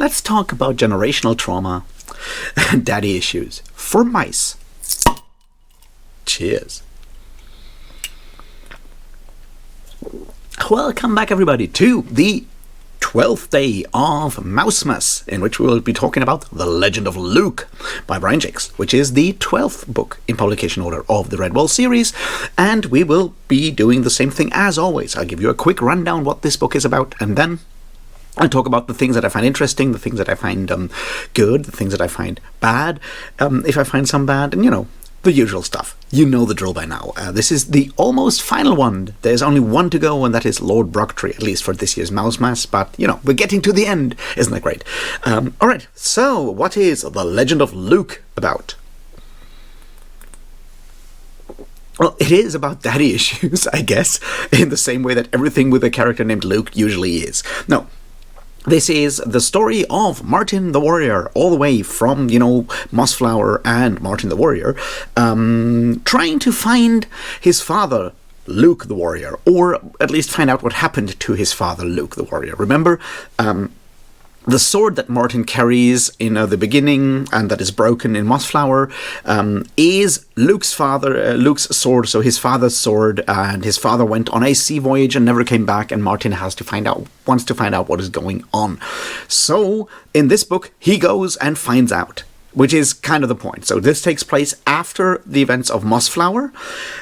let's talk about generational trauma and daddy issues for mice. Cheers. Welcome back, everybody, to the 12th day of Mousemas, in which we will be talking about The Legend of Luke by Brian Jacques, which is the 12th book in publication order of the Redwall series, and we will be doing the same thing as always. I'll give you a quick rundown what this book is about, and then I'll talk about the things that I find interesting, the things that I find good, the things that I find bad, if I find some bad, and the usual stuff. You know the drill by now. This is the almost final one. There's only one to go, and that is Lord Brocktree, at least for this year's Mousemas, but, we're getting to the end. Isn't that great? Alright, so what is The Legend of Luke about? Well, it is about daddy issues, I guess, in the same way that everything with a character named Luke usually is. No. This is the story of Martin the Warrior, all the way from, Mossflower and Martin the Warrior, trying to find his father, Luke the Warrior, or at least find out what happened to his father, Luke the Warrior. Remember, the sword that Martin carries in the beginning, and that is broken in Mossflower, is Luke's sword, so his father's sword, and his father went on a sea voyage and never came back, and Martin wants to find out what is going on. So, in this book, he goes and finds out, which is kind of the point. So this takes place after the events of Mossflower,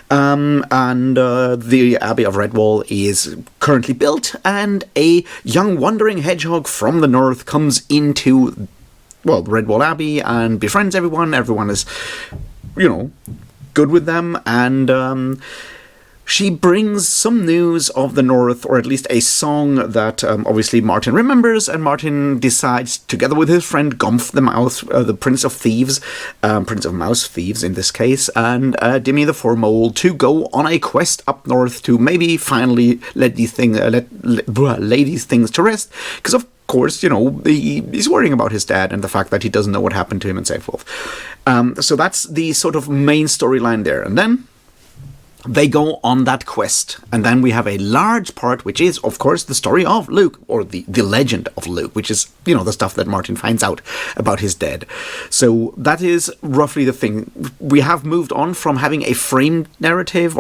and the Abbey of Redwall is currently built, and a young wandering hedgehog from the north comes into, Redwall Abbey and befriends everyone. Everyone is, good with them, and she brings some news of the North, or at least a song that obviously Martin remembers, and Martin decides, together with his friend Gumph the Prince of Thieves, Prince of Mouse Thieves in this case, and Dimmy the Foremole, to go on a quest up north to maybe finally lay these things to rest, because of course, he's worrying about his dad and the fact that he doesn't know what happened to him and so forth. So that's the sort of main storyline there, and then they go on that quest, and then we have a large part, which is, of course, the story of Luke, or the legend of Luke, which is, the stuff that Martin finds out about his dad. So that is roughly the thing. We have moved on from having a frame narrative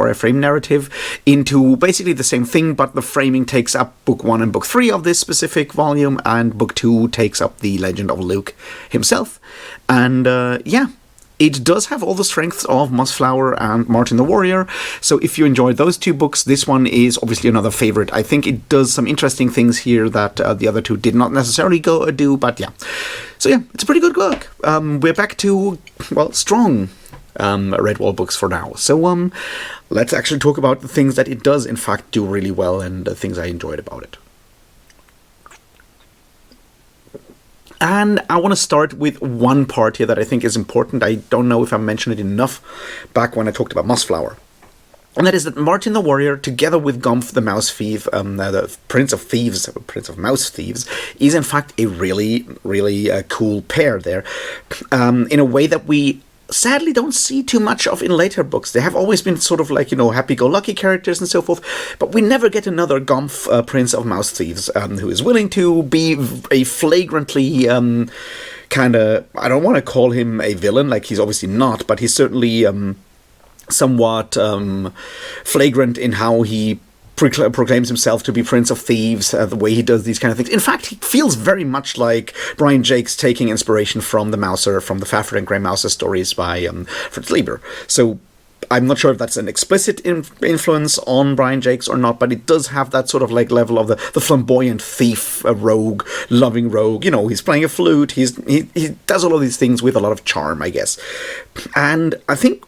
into basically the same thing, but the framing takes up book 1 and book 3 of this specific volume, and book 2 takes up the legend of Luke himself. And, it does have all the strengths of Mossflower and Martin the Warrior, so if you enjoyed those two books, this one is obviously another favorite. I think it does some interesting things here that the other two did not necessarily do, but yeah. So yeah, it's a pretty good book. We're back to, strong Redwall books for now. So let's actually talk about the things that it does in fact do really well, and the things I enjoyed about it. And I want to start with one part here that I think is important. I don't know if I mentioned it enough back when I talked about Mossflower. And that is that Martin the Warrior, together with Gumph the Mouse Thief, the Prince of Mouse Thieves, is in fact a really, really cool pair there. In a way that we sadly don't see too much of in later books. They have always been sort of like, happy-go-lucky characters and so forth, but we never get another Gumph, Prince of Mouse Thieves, who is willing to be a flagrantly kind of, I don't want to call him a villain, like he's obviously not, but he's certainly somewhat flagrant in how he proclaims himself to be Prince of Thieves, the way he does these kind of things. In fact, he feels very much like Brian Jacques taking inspiration from the Fafhrd and Grey Mouser stories by Fritz Lieber. So I'm not sure if that's an explicit influence on Brian Jacques or not, but it does have that sort of like level of the flamboyant thief, rogue, loving rogue. He's playing a flute, he does all of these things with a lot of charm, I guess. And I think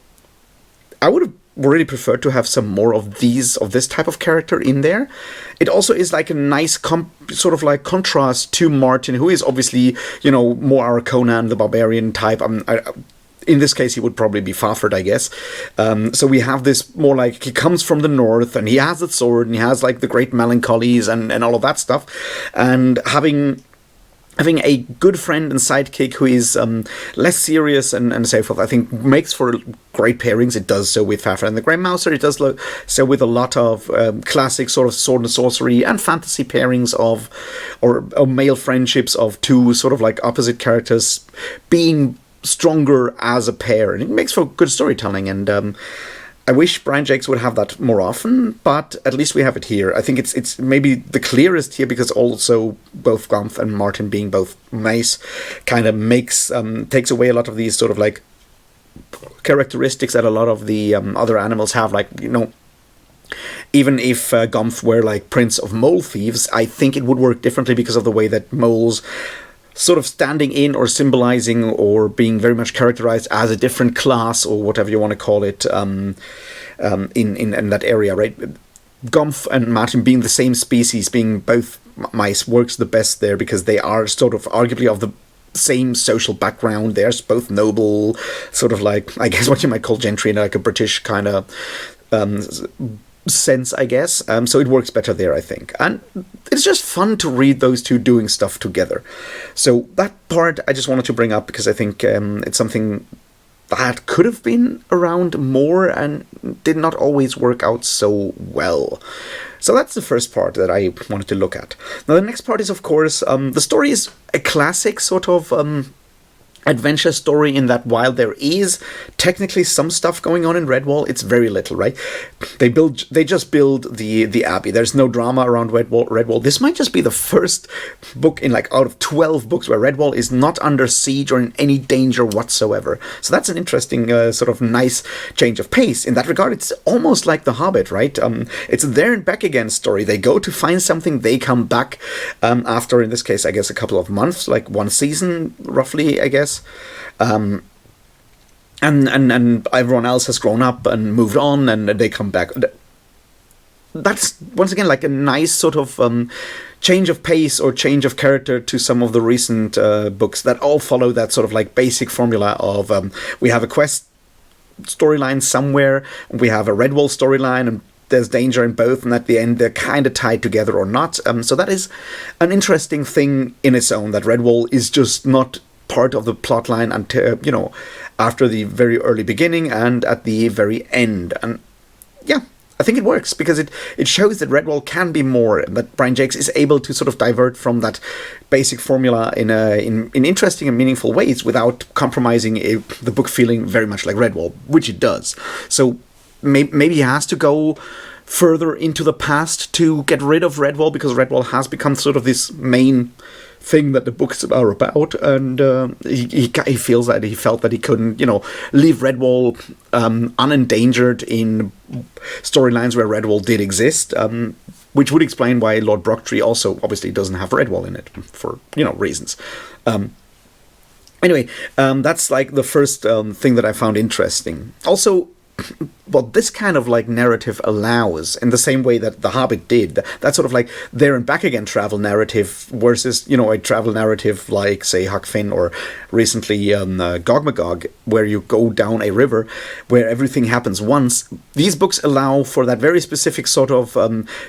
I would have really preferred to have some more of this type of character in there. It also is like a nice sort of like contrast to Martin, who is obviously, more our Conan the Barbarian type. In this case, he would probably be Fafhrd, I guess. So we have this more like, he comes from the north, and he has the sword, and he has like the great melancholies and all of that stuff. And having having a good friend and sidekick who is less serious and so forth, I think makes for great pairings. It does so with Fafhrd and the Grey Mouser. It does so with a lot of classic sort of sword and sorcery and fantasy pairings or male friendships of two sort of like opposite characters being stronger as a pair. And it makes for good storytelling. And I wish Brian Jacques would have that more often, but at least we have it here. I think it's maybe the clearest here because also both Gomf and Martin being both mice kind of takes away a lot of these sort of like characteristics that a lot of the other animals have. Like, even if Gomf were like Prince of Mole Thieves, I think it would work differently because of the way that moles sort of standing in or symbolizing or being very much characterized as a different class or whatever you want to call it in that area, right? Gomf and Martin being the same species, being both mice, works the best there because they are sort of arguably of the same social background. They're both noble, sort of like, I guess what you might call gentry in like a British kind of sense, I guess. So it works better there, I think. And it's just fun to read those two doing stuff together. So that part I just wanted to bring up because I think it's something that could have been around more and did not always work out so well. So that's the first part that I wanted to look at. Now the next part is, of course, the story is a classic sort of adventure story in that while there is technically some stuff going on in Redwall, it's very little, right? They just build the abbey. There's no drama around Redwall. This might just be the first book in like out of 12 books where Redwall is not under siege or in any danger whatsoever. So that's an interesting sort of nice change of pace. In that regard, it's almost like The Hobbit, right? It's a there and back again story. They go to find something, they come back after, in this case, I guess a couple of months, like one season roughly, I guess. And everyone else has grown up and moved on, and they come back. That's once again like a nice sort of change of pace or change of character to some of the recent books that all follow that sort of like basic formula of we have a quest storyline somewhere, we have a Redwall storyline, and there's danger in both, and at the end they're kind of tied together or not. So that is an interesting thing in its own, that Redwall is just not part of the plot line until, after the very early beginning and at the very end. And yeah, I think it works because it shows that Redwall can be more, and that Brian Jacques is able to sort of divert from that basic formula in interesting and meaningful ways without compromising the book feeling very much like Redwall, which it does. So maybe he has to go further into the past to get rid of Redwall, because Redwall has become sort of this main thing that the books are about, and he felt that he couldn't leave Redwall unendangered in storylines where Redwall did exist, which would explain why Lord Brocktree also obviously doesn't have Redwall in it for reasons. Anyway, that's like the first thing that I found interesting. Also, what this kind of like narrative allows, in the same way that The Hobbit did, that sort of like there and back again travel narrative versus a travel narrative like, say, Huck Finn, or recently Gog Magog, where you go down a river where everything happens once. These books allow for that very specific sort of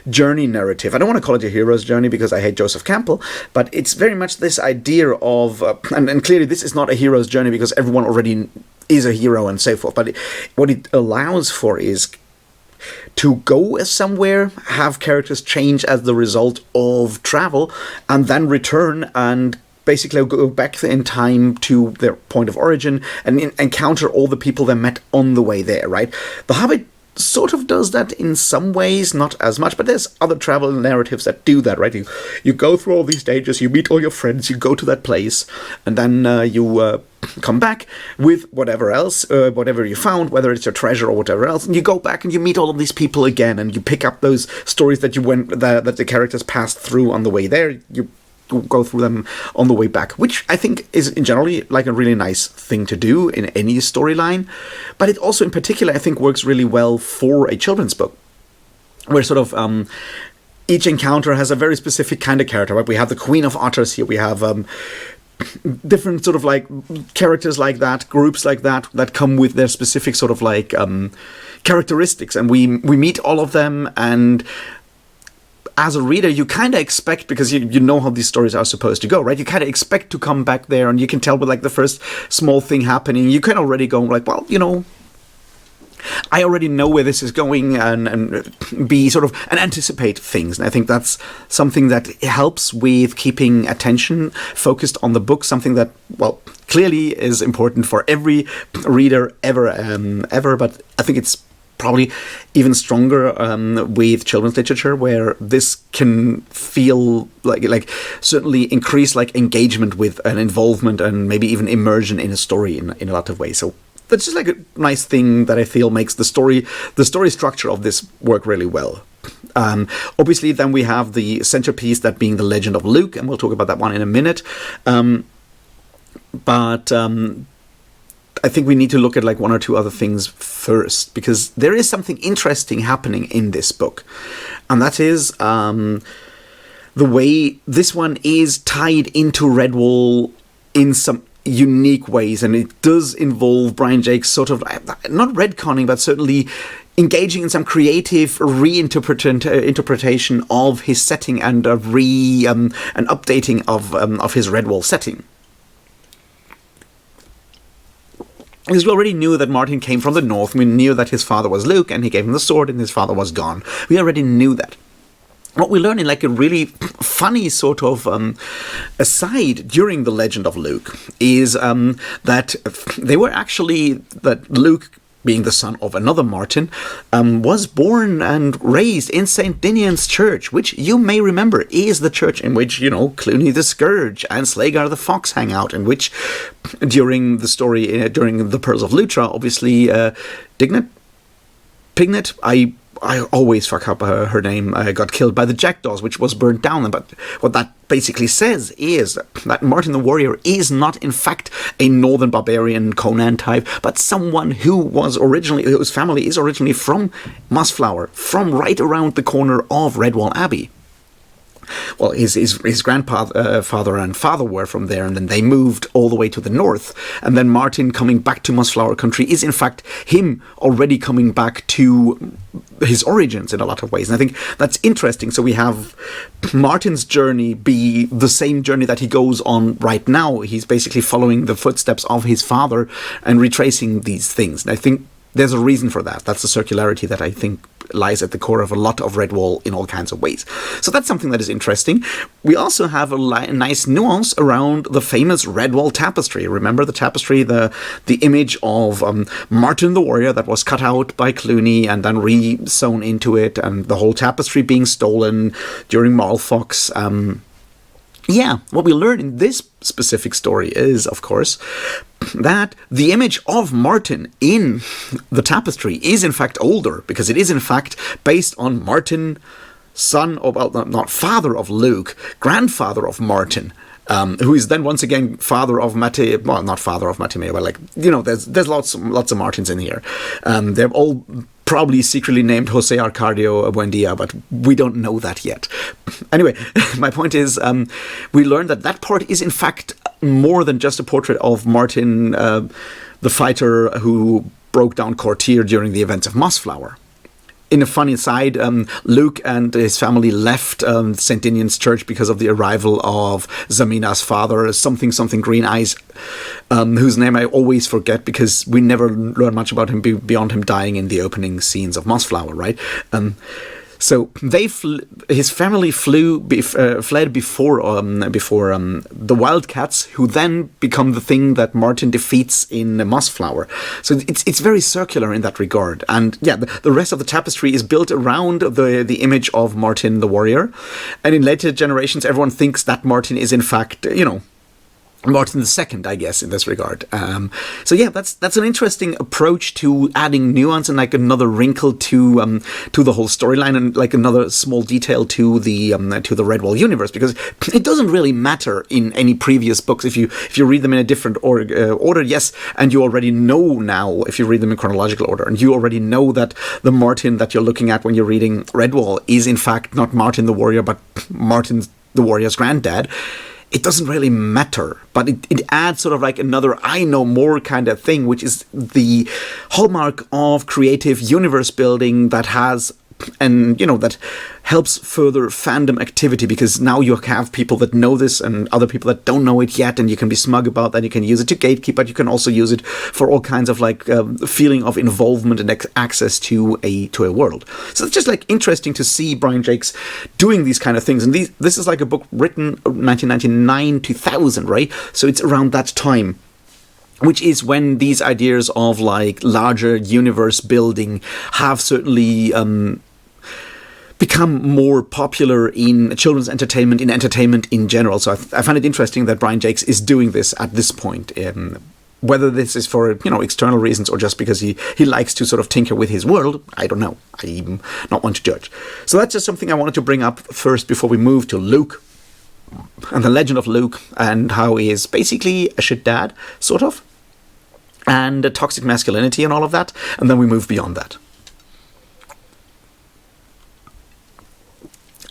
journey narrative. I don't want to call it a hero's journey because I hate Joseph Campbell, but it's very much this idea of and clearly this is not a hero's journey because everyone already is a hero and so forth, but what it allows for is to go somewhere, have characters change as the result of travel, and then return and basically go back in time to their point of origin and encounter all the people they met on the way there, right? The Hobbit sort of does that in some ways, not as much, but there's other travel narratives that do that, right? You go through all these stages, you meet all your friends, you go to that place, and then you come back with whatever else, whatever you found, whether it's your treasure or whatever else, and you go back and you meet all of these people again, and you pick up those stories that that the characters passed through on the way there. You go through them on the way back, which I think is generally like a really nice thing to do in any storyline. But it also in particular I think works really well for a children's book, where sort of each encounter has a very specific kind of character, right? We have the Queen of Otters here, we have different sort of like characters like that, groups like that come with their specific sort of like characteristics, and we meet all of them, and as a reader, you kind of expect, because you know how these stories are supposed to go, right? You kind of expect to come back there, and you can tell with like the first small thing happening, you can already go like, well, I already know where this is going, and be sort of and anticipate things. And I think that's something that helps with keeping attention focused on the book. Something that, well, clearly is important for every reader ever. But I think it's probably even stronger with children's literature, where this can feel like certainly increase like engagement with an involvement and maybe even immersion in a story in a lot of ways. So that's just like a nice thing that I feel makes the story structure of this work really well. Obviously, then we have the centerpiece, that being the Legend of Luke, and we'll talk about that one in a minute. But I think we need to look at like one or two other things first, because there is something interesting happening in this book, and that is the way this one is tied into Redwall in some unique ways, and it does involve Brian Jacques sort of not retconning, but certainly engaging in some creative interpretation of his setting and an updating of his Redwall setting. Because we already knew that Martin came from the north. We knew that his father was Luke, and he gave him the sword, and his father was gone. We already knew that. What we learn in like a really funny sort of aside during the Legend of Luke is that they were actually, that Luke, being the son of another Martin, was born and raised in St. Ninian's Church, which you may remember is the church in which, Clooney the Scourge and Slagar the Fox hang out, in which during the story, during the Pearls of Lutra, obviously, Pignet, I always fuck up her name, got killed by the jackdaws, which was burnt down. But what that basically says is that Martin the Warrior is not, in fact, a northern barbarian Conan type, but someone whose family is originally from Mossflower, from right around the corner of Redwall Abbey. Well, his grandfather and father were from there, and then they moved all the way to the north. And then Martin coming back to Mossflower Country is, in fact, him already coming back to his origins in a lot of ways. And I think that's interesting. So we have Martin's journey be the same journey that he goes on right now. He's basically following the footsteps of his father and retracing these things. And I think there's a reason for that. That's the circularity that I think lies at the core of a lot of Redwall in all kinds of ways. So that's something that is interesting. We also have a nice nuance around the famous Redwall tapestry. Remember the tapestry, the image of Martin the Warrior that was cut out by Clooney and then re-sewn into it, and the whole tapestry being stolen during Marlfox. What we learn in this specific story is, of course, that the image of Martin in the tapestry is in fact older, because it is in fact based on Martin, father of Luke, grandfather of Martin, who is then once again father of Mate, well, not father of Matimeo, but there's lots of Martins in here. They're all probably secretly named Jose Arcadio Buendia, but we don't know that yet. Anyway, my point is, we learned that part is in fact more than just a portrait of Martin, the fighter who broke down Courtier during the events of Mossflower. In a funny side, Luke and his family left St. Ninian's Church because of the arrival of Zamina's father, something Green Eyes, whose name I always forget because we never learn much about him beyond him dying in the opening scenes of Mossflower, right? So his family fled before the Wildcats, who then become the thing that Martin defeats in Mossflower. So it's very circular in that regard. And the rest of the tapestry is built around the image of Martin the Warrior. And in later generations, everyone thinks that Martin is in fact, Martin II, I guess, in this regard. That's an interesting approach to adding nuance and like another wrinkle to the whole storyline, and like another small detail to the Redwall universe, because it doesn't really matter in any previous books if you read them in a different order, yes, and you already know now if you read them in chronological order, and you already know that the Martin that you're looking at when you're reading Redwall is in fact not Martin the Warrior, but Martin the Warrior's granddad. It doesn't really matter, but it adds sort of like another I know more kind of thing, which is the hallmark of creative universe building that has and that helps further fandom activity, because now you have people that know this and other people that don't know it yet, and you can be smug about that. You can use it to gatekeep, but you can also use it for all kinds of feeling of involvement and access to a world. So it's just interesting to see Brian Jacques doing these kind of things. And this is a book written 1999 2000, right? So it's around that time, which is when these ideas of larger universe building have certainly become more popular in children's entertainment, in entertainment in general. So I find it interesting that Brian Jacques is doing this at this point. Whether this is for external reasons or just because he likes to sort of tinker with his world, I don't know. I'm not one to judge. So that's just something I wanted to bring up first before we move to Luke and the legend of Luke, and how he is basically a shit dad, sort of, and a toxic masculinity and all of that, and then we move beyond that.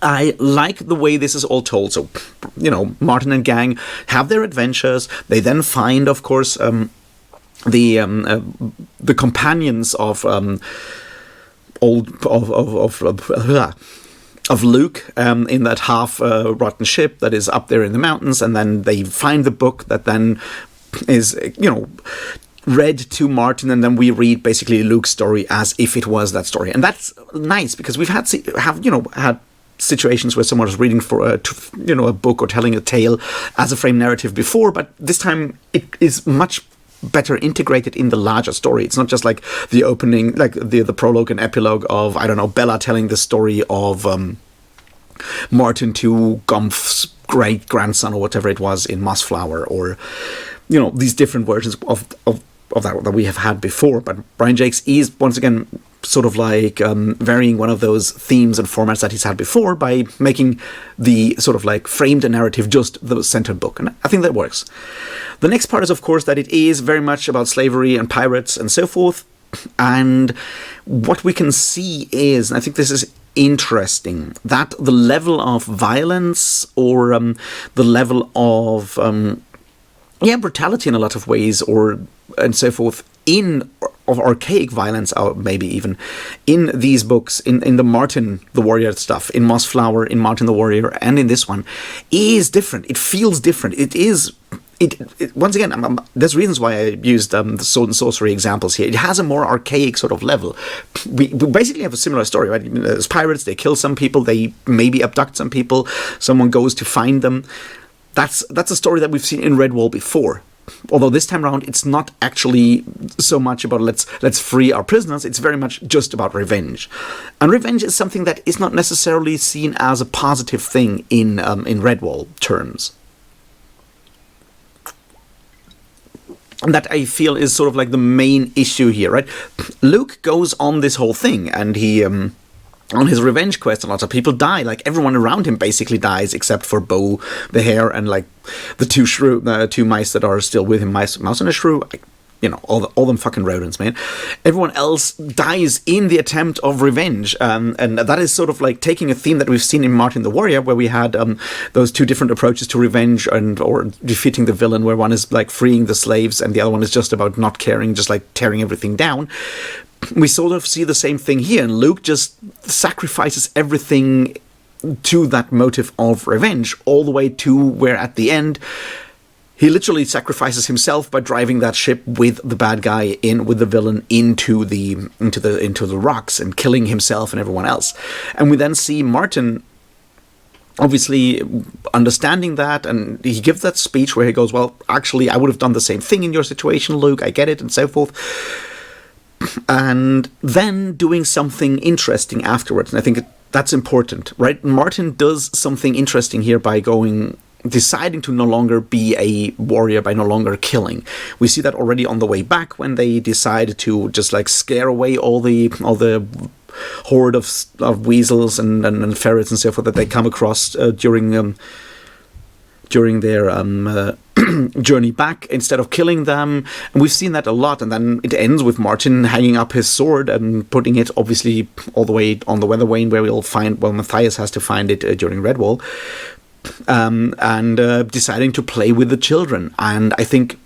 I like the way this is all told. So, Martin and gang have their adventures. They then find, of course, the companions of Luke in that half rotten ship that is up there in the mountains, and then they find the book that then is read to Martin, and then we read basically Luke's story as if it was that story. And that's nice, because we've had situations where someone is reading for a book or telling a tale as a frame narrative before, but this time it is much better integrated in the larger story. It's not just the opening, the prologue and epilogue of, I don't know, Bella telling the story of Martin to Gumpf's great grandson or whatever it was in Mossflower, or these different versions of that we have had before. But Brian Jacques is once again sort of varying one of those themes and formats that he's had before by making the sort of framed narrative just the centered book, and I think that works. The next part is, of course, that it is very much about slavery and pirates and so forth, and what we can see is, and I think this is interesting, that the level of violence or the level of brutality in a lot of ways, and so forth, of archaic violence, or maybe even in these books, in the Martin the Warrior stuff, in Mossflower, in Martin the Warrior, and in this one, is different. It feels different. Once again, there's reasons why I used the sword and sorcery examples here. It has a more archaic sort of level. We basically have a similar story, right? There's pirates, they kill some people, they maybe abduct some people, someone goes to find them. That's a story that we've seen in Redwall before. Although this time around, it's not actually so much about let's free our prisoners. It's very much just about revenge, and revenge is something that is not necessarily seen as a positive thing in Redwall terms. And that I feel is sort of the main issue here, right? Luke goes on this whole thing, and he on his revenge quest, a lot of people die. Everyone around him basically dies, except for Bo the hare and the two mice that are still with him, Mouse and a shrew. All them fucking rodents, man. Everyone else dies in the attempt of revenge, and that is sort of taking a theme that we've seen in Martin the Warrior, where we had those two different approaches to revenge or defeating the villain, where one is freeing the slaves and the other one is just about not caring, just tearing everything down. We sort of see the same thing here, and Luke just sacrifices everything to that motive of revenge, all the way to where at the end he literally sacrifices himself by driving that ship with the bad guy with the villain into the rocks and killing himself and everyone else. And we then see Martin obviously understanding that, and he gives that speech where he goes, well, actually, I would have done the same thing in your situation, Luke, I get it, and so forth. And then doing something interesting afterwards, and I think that's important, right? Martin does something interesting here by deciding to no longer be a warrior, by no longer killing. We see that already on the way back when they decide to just scare away all the horde of weasels and ferrets and so forth that they come across during their journey back, instead of killing them. And we've seen that a lot, and then it ends with Martin hanging up his sword and putting it obviously all the way on the weather vane, where Matthias has to find it during Redwall, and deciding to play with the children. And I think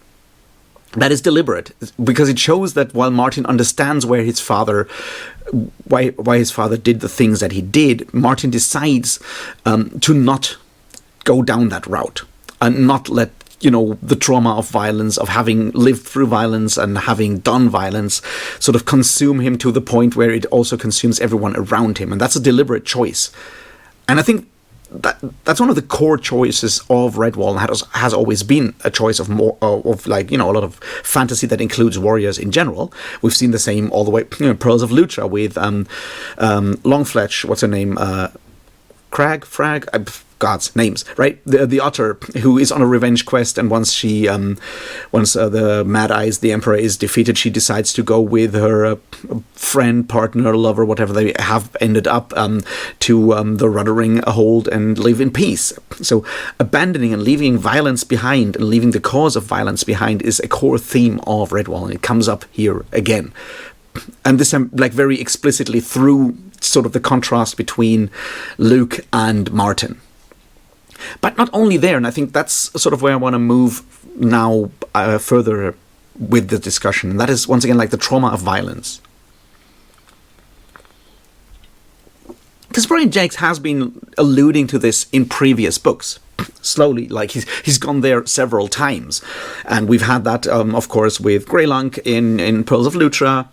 that is deliberate, because it shows that while Martin understands why his father did the things that he did, Martin decides to not go down that route and not let the trauma of violence, of having lived through violence and having done violence, sort of consume him to the point where it also consumes everyone around him. And that's a deliberate choice. And I think that's one of the core choices of Redwall, and has always been a choice of more of like a lot of fantasy that includes warriors in general. We've seen the same all the way, Pearls of Lucha with Longfletch, what's her name, Frag, God's names, right? The otter who is on a revenge quest, and once the Mad Eyes, the Emperor, is defeated, she decides to go with her friend, partner, lover, whatever they have ended up, to the Ruddering Hold and live in peace. So abandoning and leaving violence behind, and leaving the cause of violence behind, is a core theme of Redwall, and it comes up here again. And this time, like, very explicitly through sort of the contrast between Luke and Martin. But not only there, and I think that's sort of where I want to move now further with the discussion. And that is, once again, like the trauma of violence. Because Brian Jacques has been alluding to this in previous books. Slowly, like he's gone there several times. And we've had that, of course, with Greylunk in Pearls of Lutra.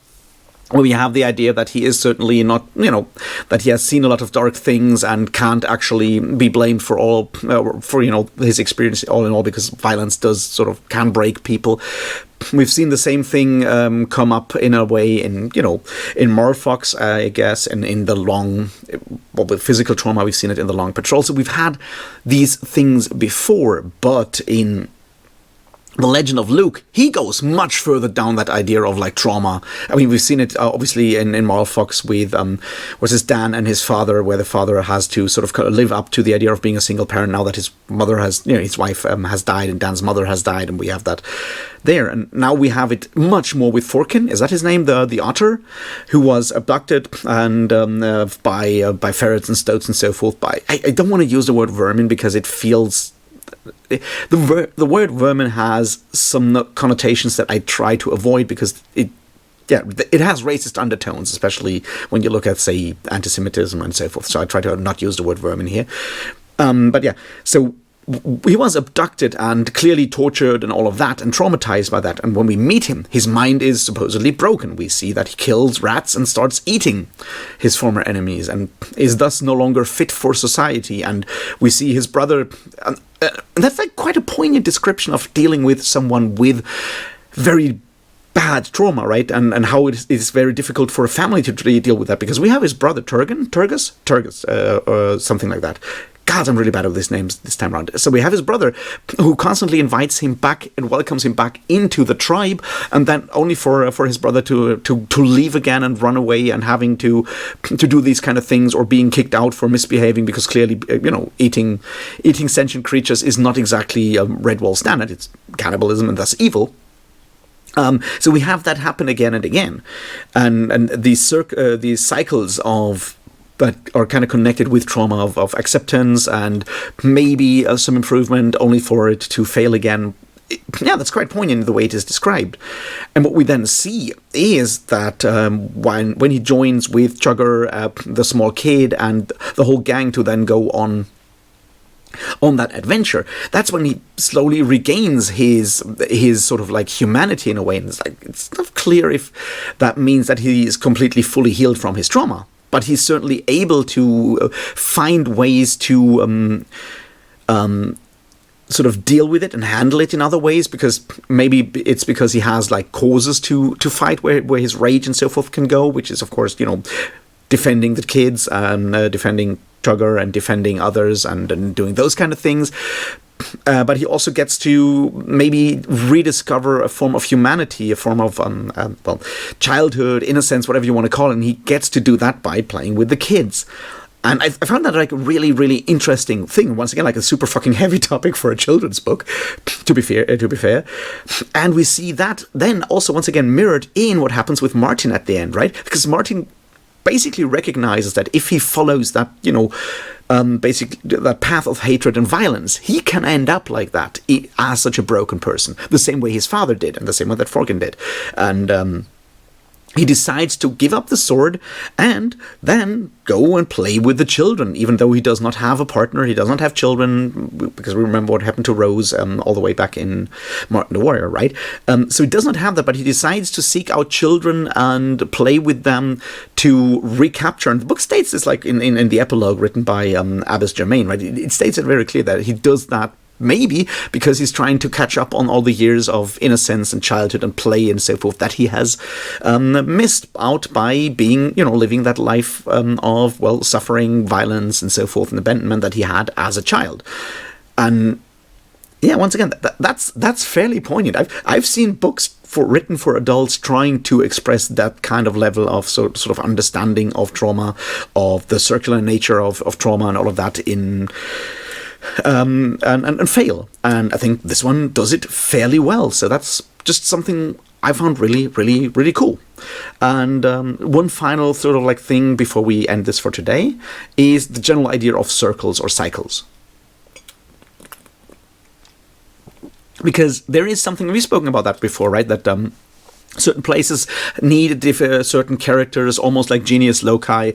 We have the idea that he is certainly not, that he has seen a lot of dark things and can't actually be blamed for his experience all in all, because violence can break people. We've seen the same thing come up in a way in Morfox, I guess, and in the long, with physical trauma, we've seen it in the Long Patrol. So we've had these things before, but in The Legend of Luke, he goes much further down that idea of like trauma. I mean, we've seen it obviously in Moral Fox with Dan and his father, where the father has to sort of live up to the idea of being a single parent now that his mother has, his wife has died, and Dan's mother has died, and we have that there. And now we have it much more with Thorkin, is that his name, the otter, who was abducted and by ferrets and stoats and so forth. I don't want to use the word vermin because it feels. The word vermin has some connotations that I try to avoid, because it has racist undertones, especially when you look at, say, anti-Semitism and so forth. So I try to not use the word vermin here. So he was abducted and clearly tortured and all of that, and traumatized by that. And when we meet him, his mind is supposedly broken. We see that he kills rats and starts eating his former enemies, and is thus no longer fit for society. And we see his brother, and that's like quite a poignant description of dealing with someone with very bad trauma, right? And how it is very difficult for a family to really deal with that, because we have his brother Turgus, or something like that. God, I'm really bad with these names this time around. So we have his brother, who constantly invites him back and welcomes him back into the tribe, and then only for his brother to leave again and run away, and having to do these kind of things, or being kicked out for misbehaving, because clearly, eating sentient creatures is not exactly a Redwall standard. It's cannibalism and thus evil. So we have that happen again and again, and these cycles of that are kind of connected with trauma of acceptance and maybe some improvement, only for it to fail again. Yeah, that's quite poignant in the way it is described. And what we then see is that when he joins with Chugger, the small kid, and the whole gang to then go on that adventure, that's when he slowly regains his sort of like humanity in a way. And it's not clear if that means that he is completely fully healed from his trauma. But he's certainly able to find ways to sort of deal with it and handle it in other ways, because maybe it's because he has like causes to fight where his rage and so forth can go, which is, of course, defending the kids and defending Tugger and defending others and doing those kind of things. But he also gets to maybe rediscover a form of humanity, a form of childhood, innocence, whatever you want to call it. And he gets to do that by playing with the kids. And I found that like a really, really interesting thing. Once again, like a super fucking heavy topic for a children's book, to be fair. And we see that then also once again mirrored in what happens with Martin at the end, right? Because Martin basically recognizes that if he follows that, basically that path of hatred and violence, he can end up like that as such a broken person, the same way his father did, and the same way that Forkin did. And he decides to give up the sword and then go and play with the children, even though he does not have a partner, he does not have children, because we remember what happened to Rose all the way back in Martin the Warrior, right? So he does not have that, but he decides to seek out children and play with them to recapture. And the book states this, like in the epilogue written by Abbas Germain, right? It states it very clear that he does that maybe because he's trying to catch up on all the years of innocence and childhood and play and so forth that he has missed out by being, living that life of, suffering, violence and so forth, and abandonment that he had as a child. And yeah, once again, that's fairly poignant. I've seen books written for adults trying to express that kind of level of sort of understanding of trauma, of the circular nature of trauma and all of that in... and fail. And I think this one does it fairly well. So that's just something I found really, really, really cool. And one final sort of like thing before we end this for today is the general idea of circles or cycles. Because there is something, we've spoken about that before, right? That certain places need certain characters, almost like genius loci,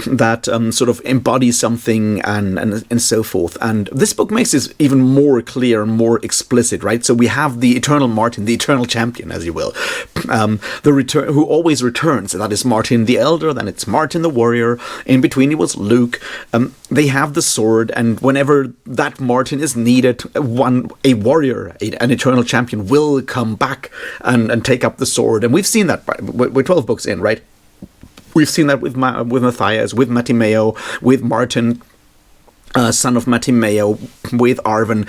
that sort of embody something and so forth. And this book makes this even more clear and more explicit, right? So we have the eternal Martin, the eternal champion, as you will, who always returns. And that is Martin the Elder, then it's Martin the Warrior. In between it was Luke. They have the sword, and whenever that Martin is needed, a warrior, an eternal champion, will come back and take up the sword. And we've seen that. We're 12 books in, right? We've seen that with Matthias, with Matimeo, with Martin, son of Matimeo, with Arwen.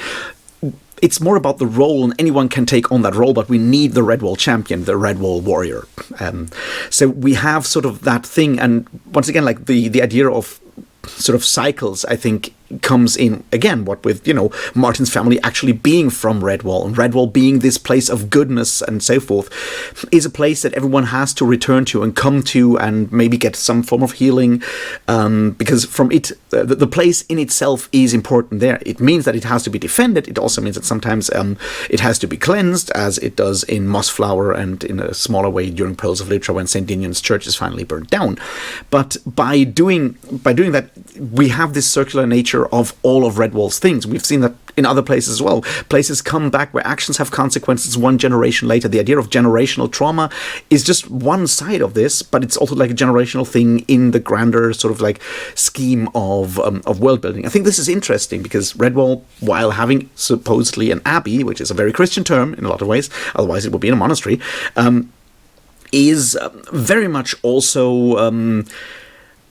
It's more about the role, and anyone can take on that role, but we need the Redwall champion, the Redwall warrior. So we have sort of that thing, and once again, like the idea of sort of cycles, I think, comes in again, what with, Martin's family actually being from Redwall, and Redwall being this place of goodness and so forth, is a place that everyone has to return to and come to and maybe get some form of healing, because from it, the place in itself is important there. It means that it has to be defended. It also means that sometimes it has to be cleansed, as it does in Mossflower and in a smaller way during Pearls of Litra when St. Dinion's church is finally burnt down. But by doing that, we have this circular nature of all of Redwall's things. We've seen that in other places as well. Places come back where actions have consequences one generation later. The idea of generational trauma is just one side of this, but it's also like a generational thing in the grander sort of like scheme of world building. I think this is interesting because Redwall, while having supposedly an abbey, which is a very Christian term in a lot of ways, otherwise it would be in a monastery, is very much also...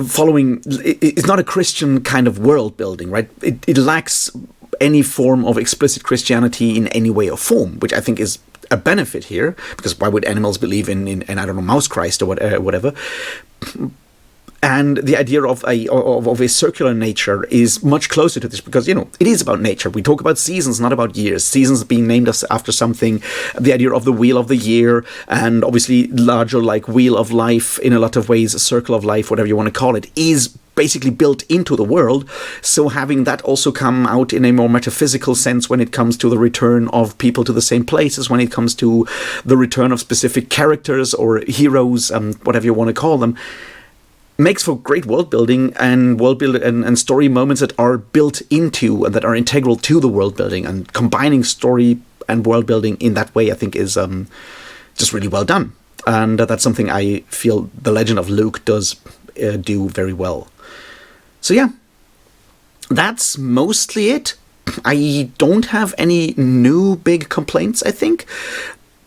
following, it's not a Christian kind of world building, right? It lacks any form of explicit Christianity in any way or form, which I think is a benefit here, because why would animals believe in I don't know, Mouse Christ or whatever? And the idea of a circular nature is much closer to this because, it is about nature. We talk about seasons, not about years. Seasons being named after something. The idea of the wheel of the year, and obviously larger like wheel of life in a lot of ways, a circle of life, whatever you want to call it, is basically built into the world. So having that also come out in a more metaphysical sense when it comes to the return of people to the same places, when it comes to the return of specific characters or heroes, whatever you want to call them, makes for great world building and story moments that are built into and that are integral to the world building, and combining story and world building in that way, I think, is just really well done. And that's something I feel the Legend of Luke does do very well. So yeah, that's mostly it. I don't have any new big complaints, I think.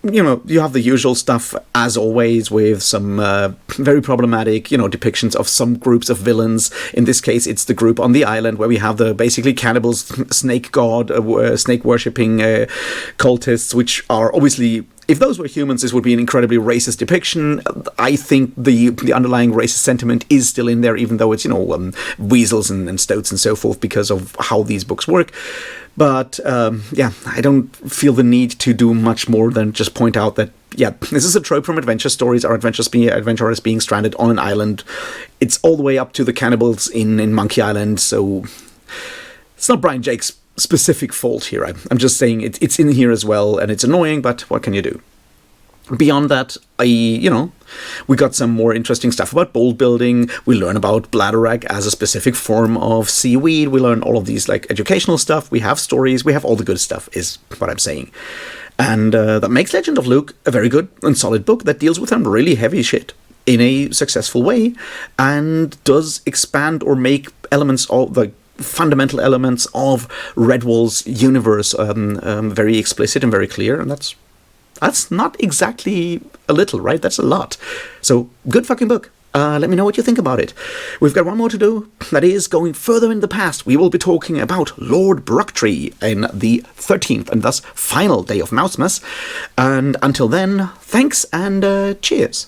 You have the usual stuff, as always, with some very problematic, depictions of some groups of villains. In this case, it's the group on the island where we have the basically cannibals, snake god, snake worshipping cultists, which are obviously if those were humans, this would be an incredibly racist depiction. I think the underlying racist sentiment is still in there, even though it's, weasels and stoats and so forth, because of how these books work. But, I don't feel the need to do much more than just point out that, this is a trope from adventure stories. Our adventurers being stranded on an island. It's all the way up to the cannibals in Monkey Island, so it's not Brian Jake's specific fault here. I'm just saying it's in here as well, and it's annoying, but what can you do? Beyond that, we got some more interesting stuff about bold building. We learn about bladderwrack as a specific form of seaweed. We learn all of these educational stuff. We have stories. We have all the good stuff, is what I'm saying. And that makes Legend of Luke a very good and solid book that deals with some really heavy shit in a successful way, and does expand or make elements of the fundamental elements of Redwall's universe very explicit and very clear, and that's not exactly a little, right? That's a lot. So, good fucking book. Let me know what you think about it. We've got one more to do. That is, going further in the past, we will be talking about Lord Brucktree in the 13th and thus final day of Mousemas. And until then, thanks and cheers.